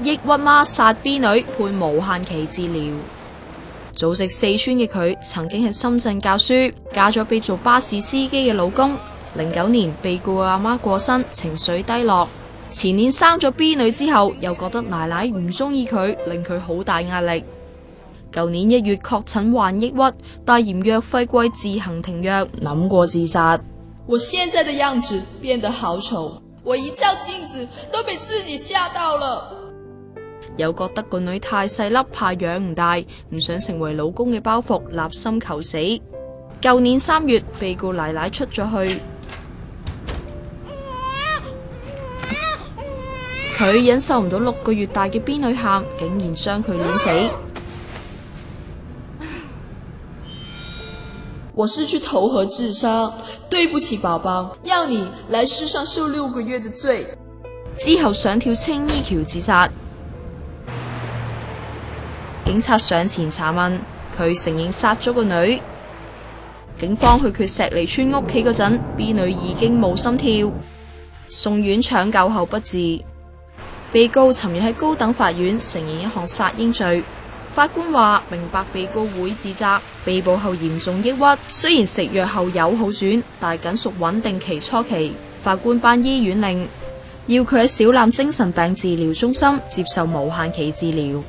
抑鬱媽殺 B 女判無限期治療。祖籍四川嘅佢，曾經喺深圳教書，嫁咗俾做巴士司機嘅老公。09年被告嘅阿媽過身，情緒低落。前年生咗 B 女之後，又覺得奶奶唔中意佢，令佢好大壓力。舊年1月確診患抑鬱，但嫌藥費貴，自行停藥，諗過自殺。我現在的樣子變得好醜，我一照鏡子都被自己嚇到了。又覺得個女太細粒，怕養唔大，唔想成為老公嘅包袱，立心求死。舊年3月，被告奶奶出咗去，佢忍受唔到6個月大嘅 B 女喊，竟然將佢碾死。我是去投河自殺，對不起寶寶，要你來世上受6個月的罪。之後上跳青衣橋自殺。警察上前查問，佢承認殺咗個女。警方去佢石梨村屋企嗰陣，B 女已經冇心跳，送院搶救後不治。被告尋日喺高等法院承認一項殺嬰罪。法官話明白被告會自責，被捕後嚴重抑鬱，雖然食藥後有好轉，但僅屬穩定期初期。法官頒醫院令，要佢喺小欖精神病治療中心接受無限期治療。